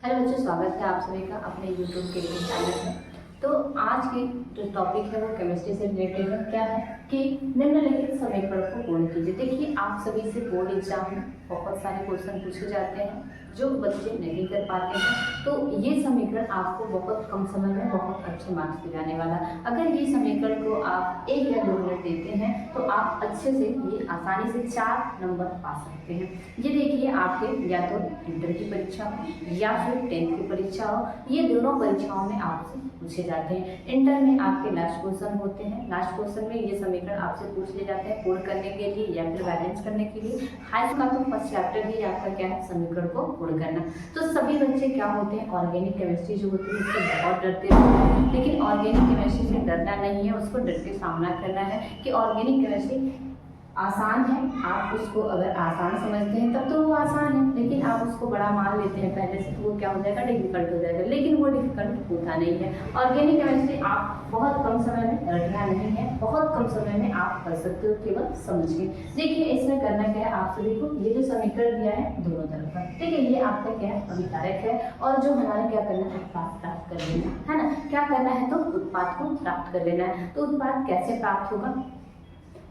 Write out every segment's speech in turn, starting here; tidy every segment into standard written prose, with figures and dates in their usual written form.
Hello बच्चों, स्वागत है आप सभी का अपने YouTube के चैनल में। तो आज की जो टॉपिक है वो केमिस्ट्री से रिलेटेड है। क्या है कि निम्नलिखित समीकरण को पूर्ण कीजिए। देखिए, आप सभी से बोर्ड एग्जाम में बहुत सारे क्वेश्चन पूछे जाते हैं जो बच्चे नहीं कर पाते हैं। तो ये समीकरण आपको बहुत कम समय में बहुत अच्छे मार्क्स दिलाने वाला। अगर ये समीकरण को आप 1 या 2 मिनट देते हैं तो आप अच्छे से ये आसानी से 4 नंबर पा सकते हैं। ये देखिए, आपके या तो इंटर की परीक्षा हो या फिर 10th की परीक्षा हो, ये दोनों परीक्षाओं में आपसे पूछे जाते हैं। इंटर में आपके लास्ट क्वेश्चन होते हैं। लास्ट क्वेश्चन में ये समीकरण आपसे पूछ ले जाते हैं पूर्ण करने के लिए या फिर बैलेंस करने के लिए। हाई स्कूल का तो फर्स्ट चैप्टर ही आपका क्या है, समीकरण को पूर्ण करना। तो सभी बच्चे क्या होते हैं, ऑर्गेनिक केमिस्ट्री जो होती है उससे बहुत डरते हैं। लेकिन ऑर्गेनिक केमिस्ट्री से डरना नहीं है, उसको डर के सामना करना है कि ऑर्गेनिक केमिस्ट्री आसान है। आप उसको अगर आसान समझते हैं तब तो वो आसान है, लेकिन आप उसको बड़ा मान लेते हैं पहले से तो वो क्या हो जाएगा, डिफिकल्ट हो जाएगा। लेकिन वो डिफिकल्ट होता नहीं है। ऑर्गेनिक केमिस्ट्री आप बहुत कम समय में रटना नहीं है, बहुत कम समय में आप कर सकते हो, केवल समझिए। देखिए, इसमें करना क्या है, आप सभी को ये जो समीकरण दिया है दोनों तरफ का, ठीक है, ये आपका क्या है, अभिकारक है। और जो हमारा क्या करना है, उत्पाद प्राप्त कर लेना है ना। क्या करना है, तो उत्पाद को प्राप्त कर लेना है। तो उत्पाद कैसे प्राप्त होगा,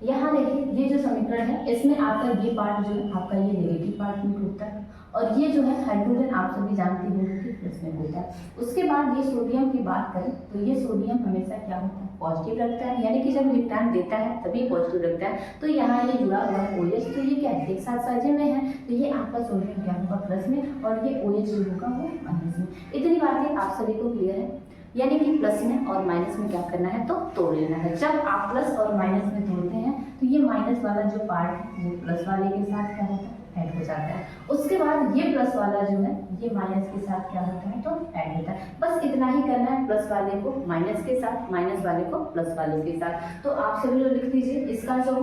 यहाँ देखिए, ये जो समीकरण है इसमें आपका ये पार्ट जो है आपका ये नेगेटिव पार्ट में होता है और ये जो है हाइड्रोजन आप सभी जानते होंगे कि प्लस में होता है। उसके बाद ये सोडियम की बात करें तो ये सोडियम हमेशा क्या होता है, पॉजिटिव रखता है, यानी कि जब इलेक्ट्रॉन देता है तभी पॉजिटिव रखता है। तो यहाँ ये जुड़ा हुआ है OH, तो ये क्या है, एक साथ साझे में है, तो ये आपका सोडियम क्या होगा, प्लस में, और ये OH जो होगा वो माइनस में। इतनी बातें आप सभी को क्लियर है। यानी कि प्लस में और माइनस में क्या करना है, तो तोड़ लेना है। जब आप प्लस और माइनस में तोड़ते हैं तो ये माइनस वाला जो पार्ट है वो प्लस वाले के साथ क्या होता है, ऐड हो जाता है। उसके बाद ये प्लस वाला जो है ये माइनस के साथ क्या होता है, तो ऐड होता है। बस इतना ही करना है, प्लस वाले को माइनस के साथ, माइनस वाले को प्लस वाले के साथ। तो आप सभी लोग लिख दीजिए, इसका जो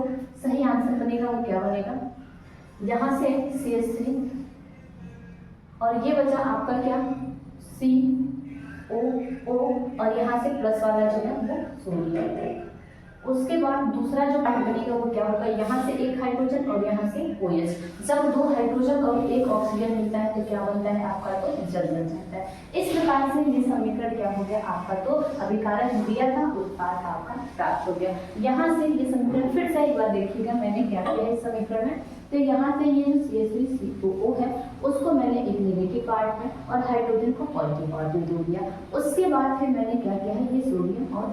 सही आंसर बनेगा वो क्या बनेगा, यहाँ से CH3 और ये बचा आपका क्या, CO और यहाँ से प्लस वाला जो है वो सोडियम। उसके बाद दूसरा जो पार्ट बनेगा वो क्या होगा, यहाँ से एक हाइड्रोजन और यहाँ से OH। जब 2 हाइड्रोजन और 1 ऑक्सीजन मिलता है तो क्या बनता है आपका, तो जल बन जाता है। इस प्रकार से ये समीकरण क्या हो गया आपका, तो अभिकारक दिया था, उत्पाद आपका प्राप्त हो गया। यहाँ से ये समीकरण फिर से एक बार देखिएगा मैंने क्या किया है इस समीकरण में। तो यहाँ से ये जो CH3CO है उसको मैंने एक नेगेटिव पार्ट में और हाइड्रोजन को पॉजिटिव पार्ट में जोड़ दिया। उसके बाद फिर मैंने क्या किया है, ये सोडियम और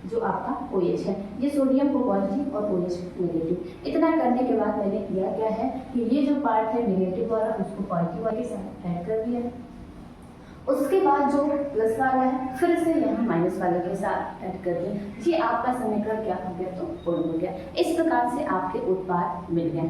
जो आपका OH है, ये सोडियम को पॉजिटिव और OH नेगेटिव। इतना करने के बाद मैंने किया क्या है कि ये जो पार्ट है नेगेटिव वाला उसको पॉजिटिव वाले के साथ ऐड कर दिया। उसके बाद जो प्लस वाला है फिर से यहाँ माइनस वाले के साथ ऐड कर दिया। ये आपका समीकरण क्या हो गया, तो पूर्ण हो गया। इस प्रकार से आपके उत्पाद मिल गए।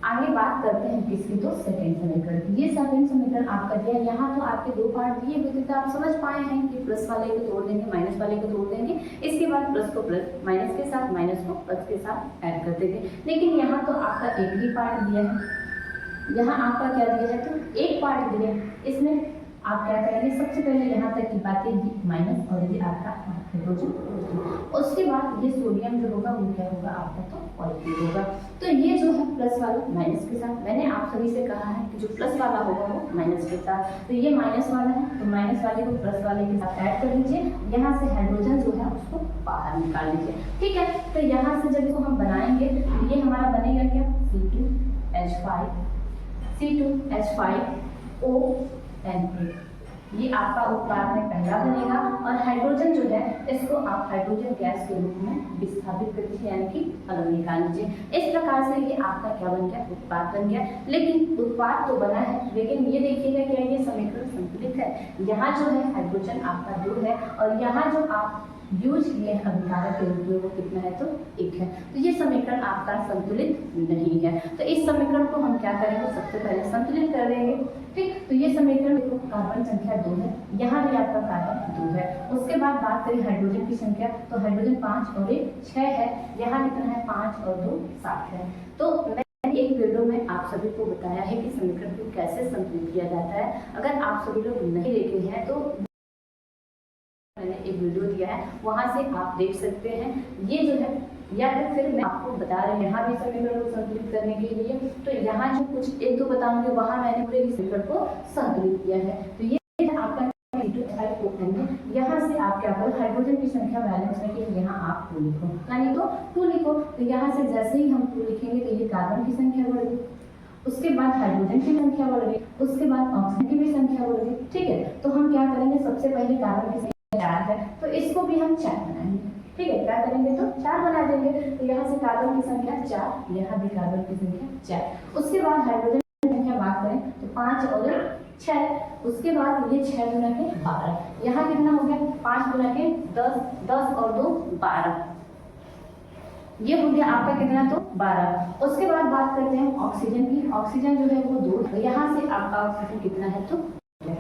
आगे बात करते हैं किसकी, तो सेकंड समीकरण की। ये सेकंड समीकरण आपका दिया, यहाँ तो आपके 2 पार्ट दिए हुए थे तो आप समझ पाए हैं कि प्लस वाले को तोड़ देंगे, माइनस वाले को तोड़ देंगे। इसके बाद प्लस को प्लस, माइनस के साथ, माइनस को प्लस के साथ ऐड कर देंगे। लेकिन यहाँ तो आपका एक ही पार्ट दिया है, यहाँ आपका क्या दिया है, तो एक पार्ट दिया है। इसमें आप क्या करेंगे, सबसे पहले यहाँ तक की बातें माइनस और ये आपका हाइड्रोजन। उसके बाद ये सोडियम जो होगा वो क्या होगा आपका, तो पॉजिटिव होगा। तो ये जो है प्लस वाला माइनस के साथ, मैंने आप सभी से कहा है कि जो प्लस वाला होगा वो माइनस के साथ। तो ये माइनस वाला है तो माइनस वाले को प्लस वाले के साथ ऐड कर लीजिए। यहाँ से हाइड्रोजन जो है उसको बाहर निकाल लीजिए, ठीक है। तो यहाँ से जब इसको हम बनाएंगे तो ये हमारा बनेगा क्या, C2H5O ये आपका उत्पाद में पहला बनेगा। और हाइड्रोजन जो है इसको आप हाइड्रोजन गैस के रूप में विस्थापित कर दीजिए, यानी कि अलग निकाल लीजिए। इस प्रकार से ये आपका क्या बन गया, उत्पाद बन गया। लेकिन उत्पाद तो बना है, लेकिन ये देखिएगा क्या ये समीकरण संतुलित है। यहाँ जो है हाइड्रोजन आपका 2 है और यहाँ जो आप यूज किए हैं अभिकारक के रूप में वो कितना है, तो 1 है। तो ये समीकरण आपका संतुलित नहीं है। तो इस समीकरण को हम क्या करेंगे, सबसे पहले संतुलित कर देंगे, ठीक। तो ये समीकरण देखो, कार्बन संख्या 2 है, यहाँ भी आपका कार्बन 2 है। उसके बाद बात करें हाइड्रोजन की संख्या, तो हाइड्रोजन 5 और 1 6 है, यहाँ कितना है 5 और 2 7 है। तो मैंने एक वीडियो में आप सभी को बताया है कि समीकरण को कैसे संतुलित किया जाता है। अगर आप सभी लोग नहीं देखे हैं तो मैंने एक वीडियो दिया है, वहां से आप देख सकते हैं। ये जो है या फिर मैं आपको बता रही हूँ यहाँ भी समीकरण को संतुलित करने के लिए, तो यहाँ जो कुछ 1-2 बताऊंगी वहां मैंने पूरे समीकरण को संतुलित किया है। तो ये हाइड्रोजन की संख्या बैलेंस में कि यहाँ आप 2 लिखो, यानी तो 2 लिखो। तो यहाँ से जैसे ही हम 2 लिखेंगे तो ये कार्बन की संख्या बढ़ गई, उसके बाद हाइड्रोजन की संख्या बढ़ गई, उसके बाद ऑक्सीजन की भी संख्या बढ़ गई। ठीक है, तो हम क्या करेंगे, सबसे पहले कार्बन की संख्या 4 है तो इसको भी हम 4 बनाएंगे। ठीक है, क्या करेंगे तो 4 बना देंगे। तो यहाँ से कार्बन की संख्या 4, यहाँ भी कार्बन की संख्या 4। उसके बाद हाइड्रोजन की संख्या बात करें तो 5 और 6, उसके बाद ये 6 गुना के 12, यहाँ कितना हो गया 5 गुना के 10, 10 और 2 12, ये हो गया आपका कितना तो 12। उसके बाद बात करते हैं ऑक्सीजन की। ऑक्सीजन जो है वो 2, तो यहाँ से आपका ऑक्सीजन कितना है तो 2।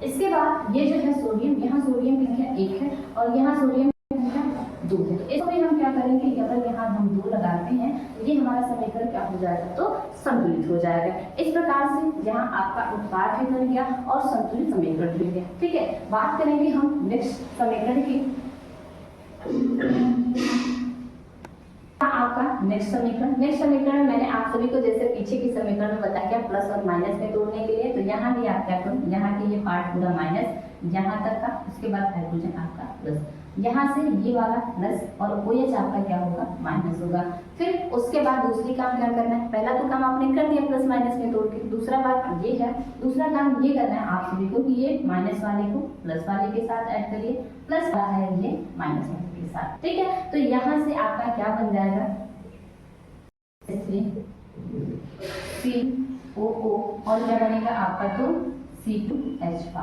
इसके बाद ये जो है सोडियम, यहाँ सोडियम की संख्या 1 है और यहाँ सोडियम की संख्या 2 है। तो इसको भी हम क्या करेंगे, अगर यहाँ हम 2 लगाते हैं तो ये हमारा समीकरण क्या हो जाएगा तो संतुलित हो जाएगा। इस प्रकार से यहाँ आपका उत्पाद भी बन गया और संतुलित समीकरण भी गया। ठीक है, बात करेंगे हम नेक्स्ट समीकरण की। आपका नेक्स्ट समीकरण मैंने आप सभी को जैसे पीछे की समीकरण में बताया क्या प्लस और माइनस में तोड़ने के लिए, तो यहाँ भी आप क्या करो, यहाँ के ये पार्ट पूरा माइनस यहाँ तक का, उसके बाद हाइड्रोजन आपका प्लस, यहाँ से ये वाला प्लस और OH आपका क्या होगा माइनस होगा। फिर उसके बाद दूसरी काम क्या करना है, पहला तो काम आपने कर दिया प्लस माइनस में तोड़ के, दूसरा बात ये है, दूसरा काम ये करना है आप सभी को कि ये माइनस वाले को प्लस वाले के साथ ऐड करिए, प्लस वाला है ये माइनस वाले के साथ। ठीक है, तो यहाँ से आपका क्या बन जाएगा COO और क्या बनेगा आपका तो C2H5,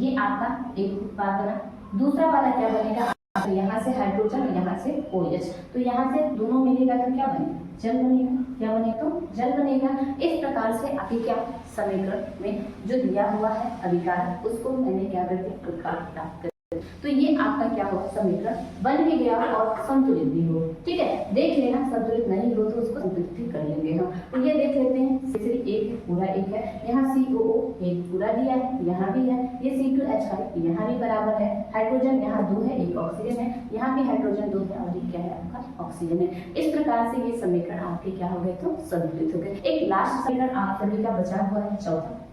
ये आपका एक उत्पाद बना। दूसरा वाला क्या बनेगा, तो यहाँ से हाइड्रोजन, यहाँ से OH, तो यहाँ से दोनों मिलेगा तो क्या बनेगा जल बनेगा। क्या बनेगा तो जल बनेगा। इस प्रकार से आपके क्या समीकरण में जो दिया हुआ है अभिकार, उसको मैंने क्या कर दिया उत्पाद प्राप्त कर। तो ये आपका क्या हो समीकरण बन भी गया और संतुलित भी हो। ठीक है, देख लेना, संतुलित नहीं हो तो उसको संतुलित भी कर लेंगे हम। तो ये देख लेते हैं, C3 एक पूरा 1 है, यहाँ COO एक पूरा दिया है, यहाँ भी है, ये C2H5 यहाँ भी बराबर है, हाइड्रोजन यहाँ 2 है, एक ऑक्सीजन है, यहाँ भी हाइड्रोजन 2 है और ये क्या है आपका ऑक्सीजन है। इस प्रकार से ये समीकरण आपके क्या हो गए तो संतुलित हो गए। एक लास्ट समीकरण आप सभी का बचा हुआ है चौथा,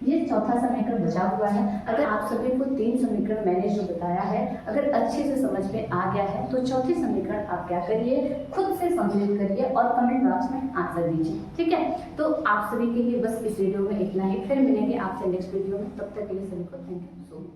ये चौथा समीकरण बचा हुआ है। अगर आप सभी को 3 समीकरण मैंने जो बताया है अगर अच्छे से समझ में आ गया है तो चौथे समीकरण आप क्या करिए, खुद से संतुलित करिए और कमेंट बॉक्स में आंसर दीजिए। ठीक है, तो आप सभी के लिए बस इस वीडियो में इतना ही, फिर मिलेंगे आपसे नेक्स्ट वीडियो में। तब तक के लिए सभी को थैंक यू सो मच।